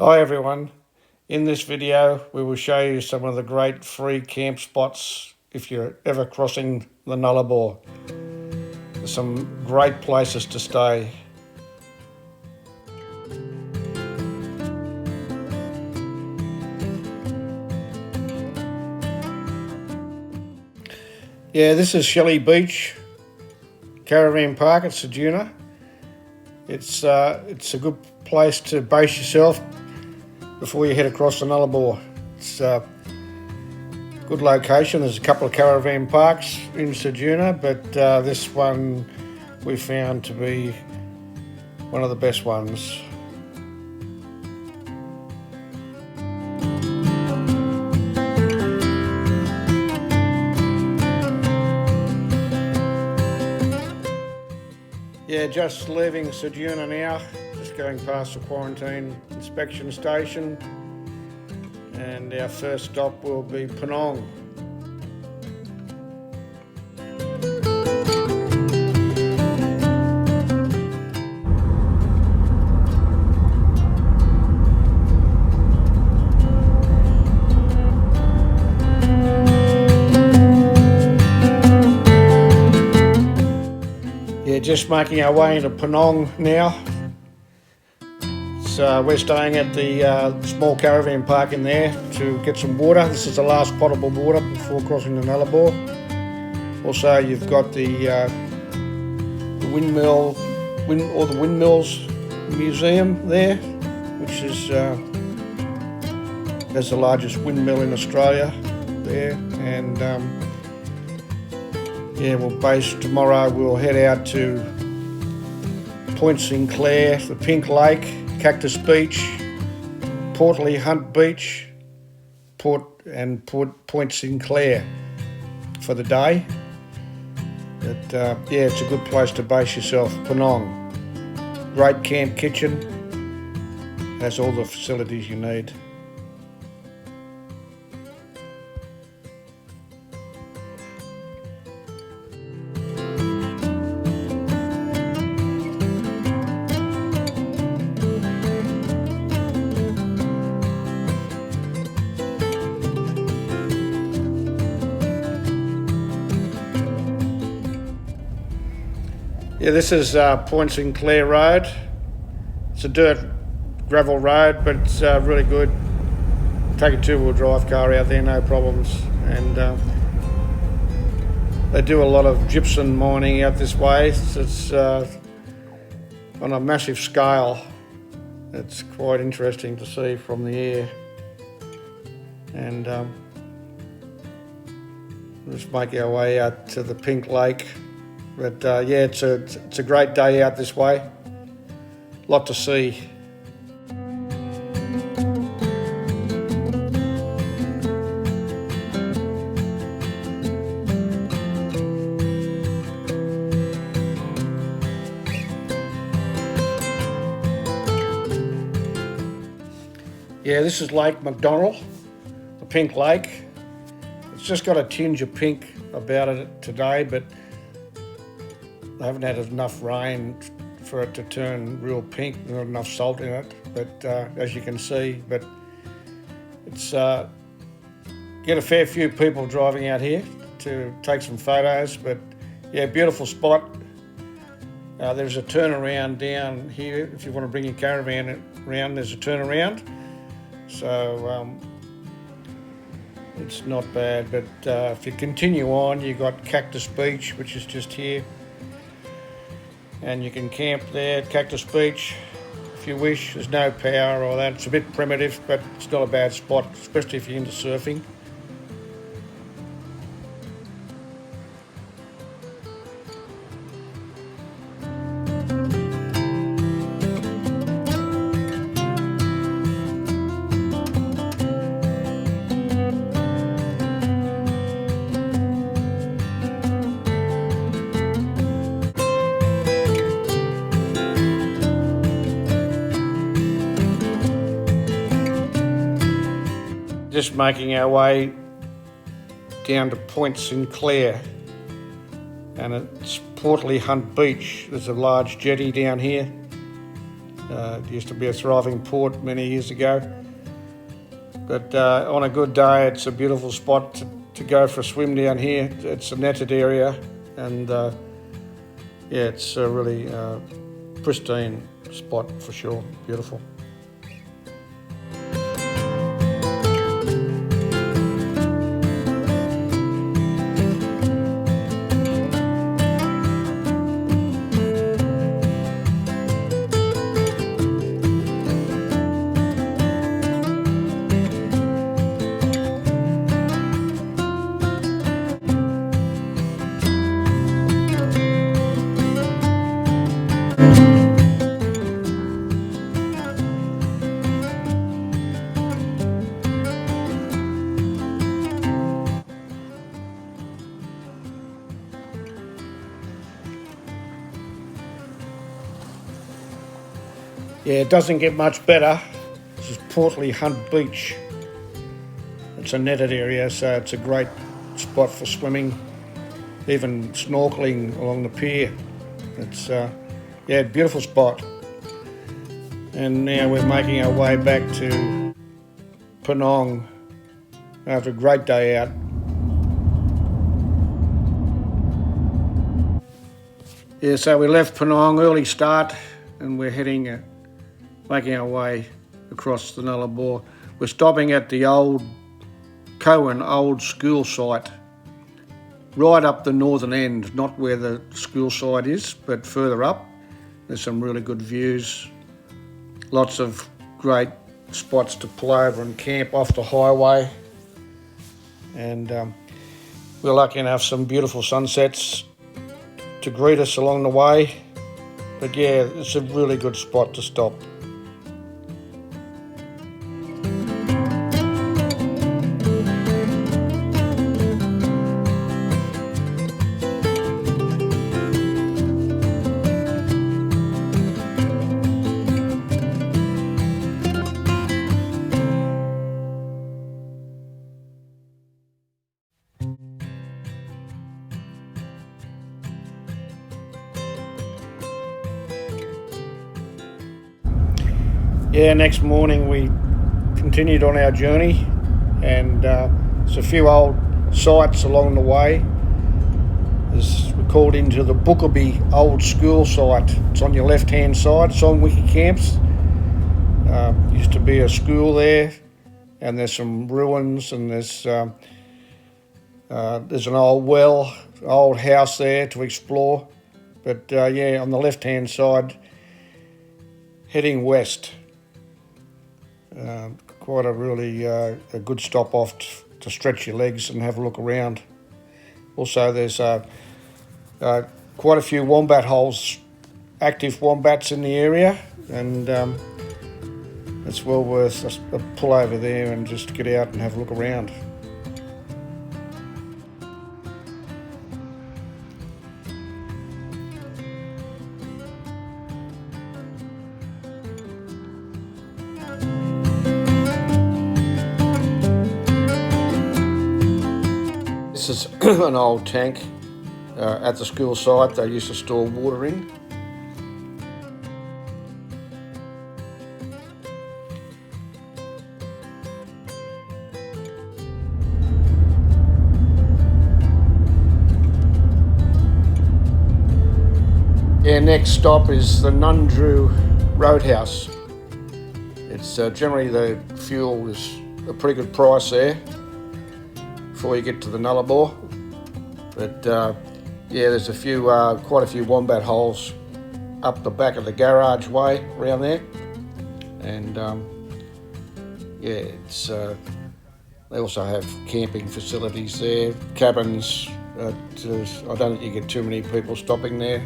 Hi everyone, in this video we will show you some of the great free camp spots if you're ever crossing the Nullarbor. There's some great places to stay. Yeah, this is Shelley Beach Caravan Park at Ceduna. It's a good place to base yourself before you head across the Nullarbor. It's a good location. There's a couple of caravan parks in Ceduna, but this one we found to be one of the best ones. Yeah, just leaving Ceduna now, just going past the quarantine inspection station, and our first stop will be Penong. Yeah, just making our way into Penong now. So we're staying at the small caravan park in there to get some water. This is the last potable water before crossing the Nullarbor. Also, you've got the windmills museum there, which is has the largest windmill in Australia there. And yeah, tomorrow we'll head out to Point Sinclair, the Pink Lake, Cactus Beach, Portley Hunt Beach, Point Sinclair for the day. But yeah, it's a good place to base yourself. Penong, great camp kitchen, has all the facilities you need. Yeah, this is Point Sinclair Road. It's a dirt gravel road, but it's really good. Take a two-wheel drive car out there, no problems. And they do a lot of gypsum mining out this way. It's on a massive scale. It's quite interesting to see from the air. And we'll just make our way out to the Pink Lake. But yeah, it's a great day out this way. Lot to see. Yeah, this is Lake McDonald, the Pink Lake. It's just got a tinge of pink about it today, but I haven't had enough rain for it to turn real pink. There's not enough salt in it, but as you can see, but it's get a fair few people driving out here to take some photos. But yeah, beautiful spot. There's a turnaround down here if you want to bring your caravan around. There's a turnaround, so it's not bad. But if you continue on, you've got Cactus Beach, which is just here. And you can camp there at Cactus Beach if you wish. There's no power or that. It's a bit primitive, but it's not a bad spot, especially if you're into surfing. Just making our way down to Point Sinclair, and it's Portley Hunt Beach. There's a large jetty down here, It used to be a thriving port many years ago. But on a good day, it's a beautiful spot to go for a swim down here. It's a netted area, and yeah, it's a really pristine spot for sure. Beautiful. Yeah, it doesn't get much better. This is Portley Hunt Beach. It's a netted area, so it's a great spot for swimming, even snorkeling along the pier. It's yeah, beautiful spot. And now we're making our way back to Penong after a great day out. Yeah, so we left Penong early start, and we're heading, making our way across the Nullarbor. We're stopping at the old Cohen old school site, right up the northern end, not where the school site is, but further up. There's some really good views, lots of great spots to pull over and camp off the highway, and we're lucky enough some beautiful sunsets to greet us along the way. But yeah, it's a really good spot to stop. Yeah, next morning we continued on our journey, and there's a few old sites along the way. We called into the Bookerby old school site. It's on your left hand side. It's on Wiki Camps. Used to be a school there, and there's some ruins, and there's an old well, old house there to explore. But yeah, on the left hand side, heading west. Quite a really a good stop off to stretch your legs and have a look around. Also, there's quite a few wombat holes, active wombats in the area, and it's well worth a pull over there and just get out and have a look around. This is an old tank at the school site they used to store water in. Our next stop is the Nullarbor Roadhouse. It's generally the fuel is a pretty good price there before you get to the Nullarbor, but yeah, there's quite a few wombat holes up the back of the garage way around there, and yeah, it's they also have camping facilities there, cabins. I don't think you get too many people stopping there.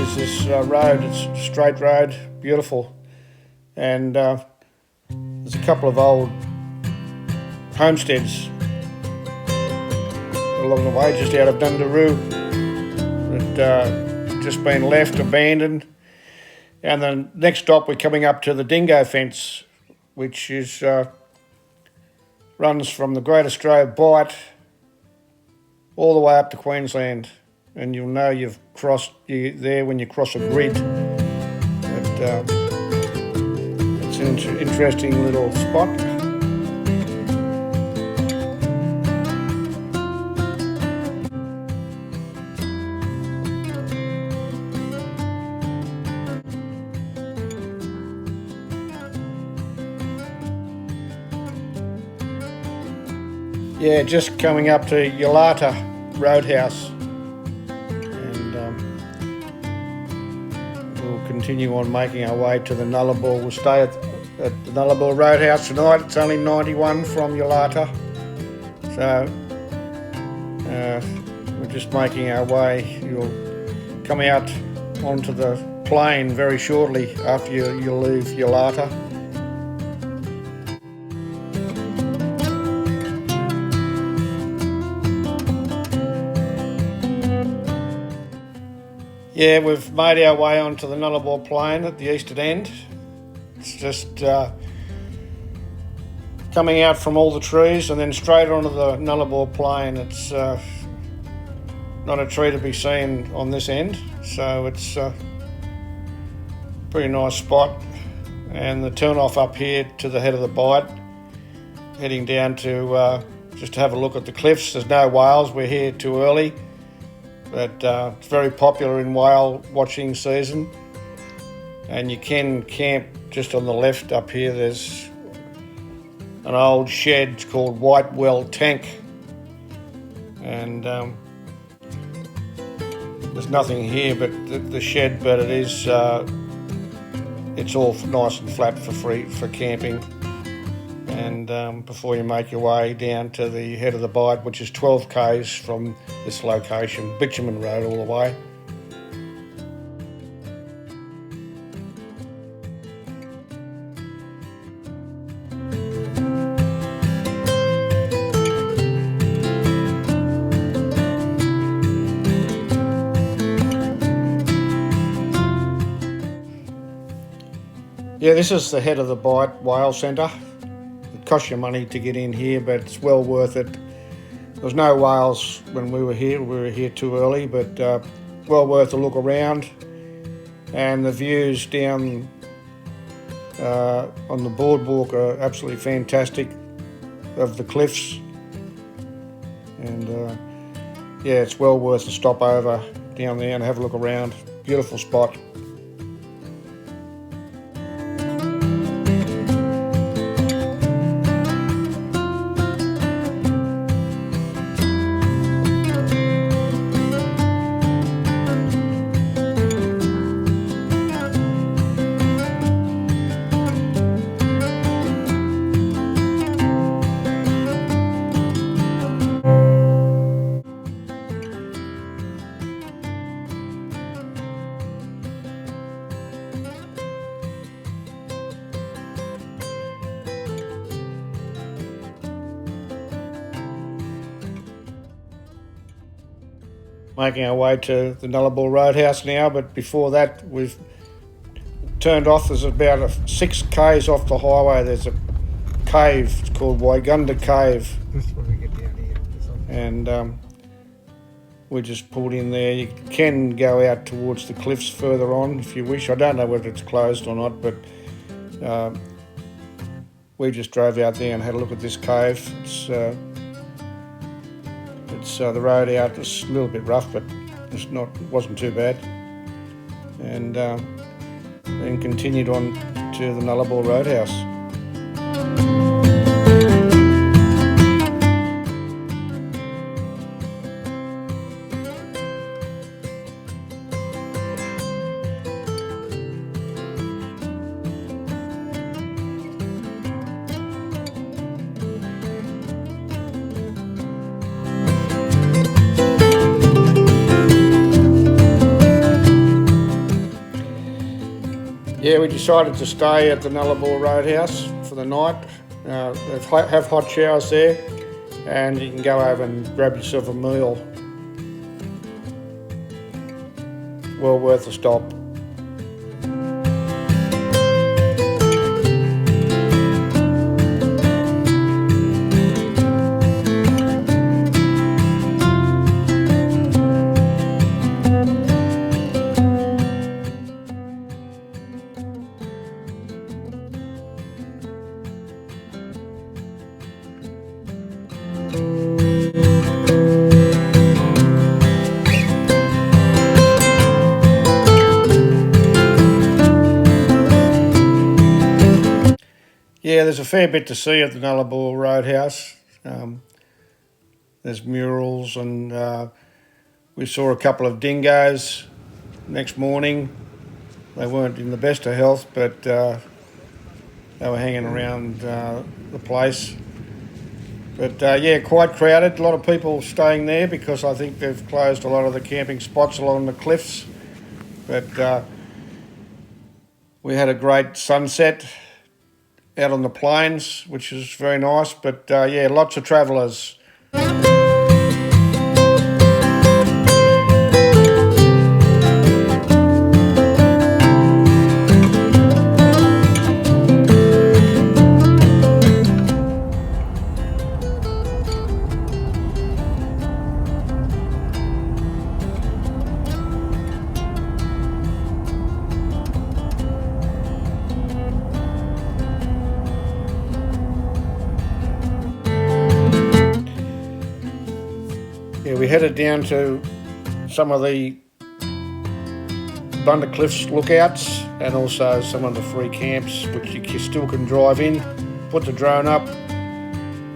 is this road. It's a straight road, beautiful, and there's a couple of old homesteads along the way, just out of Dundaroo, that just been left abandoned. And the next stop, we're coming up to the dingo fence, which is runs from the Great Australia Bight all the way up to Queensland, and you'll know you've crossed there when you cross a grid. But it's an interesting little spot. Yeah, just coming up to Eucla Roadhouse, and we'll continue on making our way to the Nullarbor. We'll stay at the Nullarbor Roadhouse tonight. It's only 91 from Eucla, so we're just making our way. You'll come out onto the plain very shortly after you leave Eucla. Yeah, we've made our way onto the Nullarbor Plain at the eastern end. It's just coming out from all the trees and then straight onto the Nullarbor Plain. It's not a tree to be seen on this end, so it's a pretty nice spot. And the turn off up here to the head of the Bight, heading down to just to have a look at the cliffs. There's no whales, we're here too early. But it's very popular in whale watching season, and you can camp just on the left up here. There's an old shed called Whitewell Tank, and there's nothing here but the shed, but it is it's all nice and flat for camping. And before you make your way down to the head of the Bight, which is 12 k's from this location, Bitumen Road all the way. Yeah, this is the head of the Bight Whale Centre. It costs you money to get in here, but it's well worth it. There was no whales when we were here too early, but well worth a look around. And the views down on the boardwalk are absolutely fantastic of the cliffs. And yeah, it's well worth a stop over down there and have a look around. Beautiful spot. Making our way to the Nullarbor Roadhouse now, but before that we've turned off. There's about 6 k's off the highway. There's a cave, it's called Waigunda Cave. This is when we get down here. And we just pulled in there. You can go out towards the cliffs further on if you wish. I don't know whether it's closed or not, but we just drove out there and had a look at this cave. It's the road out is a little bit rough, but it wasn't too bad. And then continued on to the Nullarbor Roadhouse. Yeah, we decided to stay at the Nullarbor Roadhouse for the night. They have hot showers there, and you can go over and grab yourself a meal. Well worth a stop. Yeah, there's a fair bit to see at the Nullarbor Roadhouse. There's murals, and we saw a couple of dingoes next morning. They weren't in the best of health, but they were hanging around the place. But yeah, quite crowded. A lot of people staying there because I think they've closed a lot of the camping spots along the cliffs. But we had a great sunset out on the plains, which is very nice. But yeah, lots of travellers. Yeah, we headed down to some of the Bunda Cliffs lookouts and also some of the free camps, which you still can drive in, put the drone up,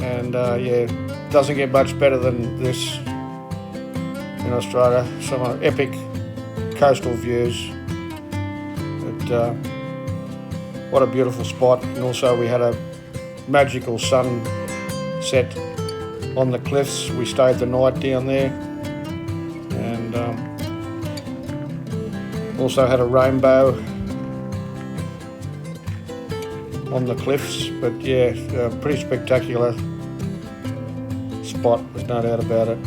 and yeah, doesn't get much better than this in Australia. Some epic coastal views. But what a beautiful spot. And also we had a magical sunset on the cliffs. We stayed the night down there, and also had a rainbow on the cliffs. But yeah, a pretty spectacular spot, there's no doubt about it.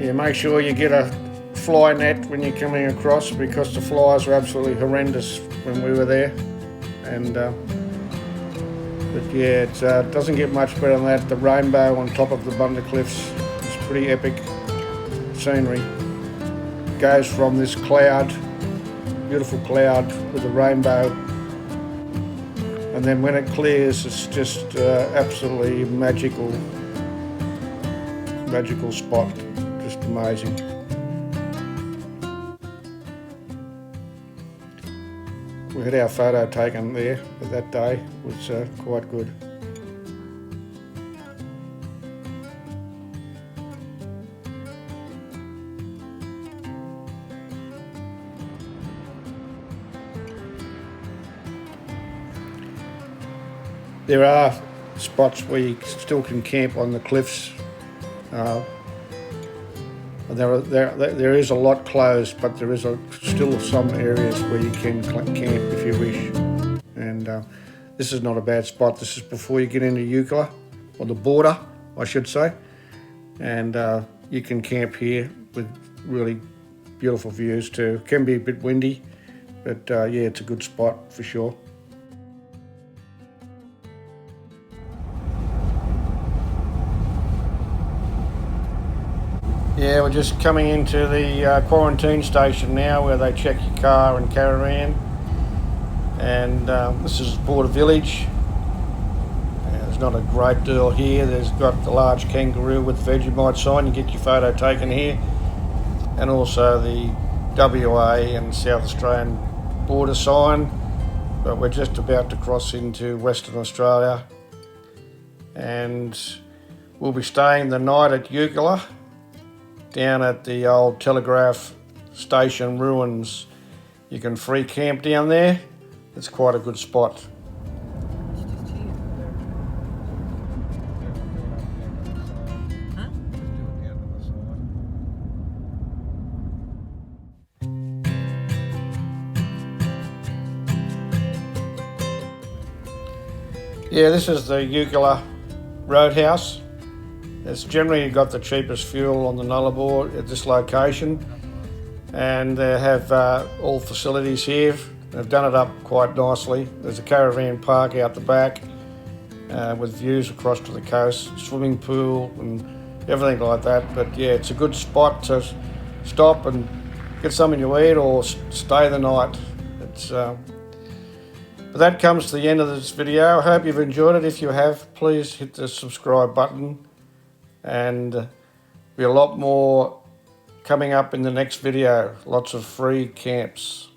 Yeah, make sure you get a fly net when you're coming across, because the flies were absolutely horrendous when we were there. And but yeah, it doesn't get much better than that. The rainbow on top of the Bunda Cliffs is pretty epic scenery. It goes from this cloud, beautiful cloud with a rainbow, and then when it clears, it's just absolutely magical spot. Just amazing. We had our photo taken there that day. It was quite good. There are spots where you still can camp on the cliffs. There is a lot closed, but there is still some areas where you can camp if you wish. And this is not a bad spot. This is before you get into Eucla, or the border, I should say. And you can camp here with really beautiful views too. It can be a bit windy, but yeah, it's a good spot for sure. Yeah, we're just coming into the quarantine station now, where they check your car and caravan. And this is Border Village. There's not a great deal here. There's got the large kangaroo with Vegemite sign. You get your photo taken here. And also the WA and South Australian border sign, but we're just about to cross into Western Australia, and we'll be staying the night at Eucla, down at the old telegraph station ruins. You can free camp down there. It's quite a good spot. Yeah, this is the Eucla Roadhouse. It's generally got the cheapest fuel on the Nullarbor at this location, and they have all facilities here. They've done it up quite nicely. There's a caravan park out the back with views across to the coast, swimming pool and everything like that. But yeah, it's a good spot to stop and get something to eat or stay the night. But that comes to the end of this video. I hope you've enjoyed it. If you have, please hit the subscribe button, and there'll be a lot more coming up in the next video. Lots of free camps.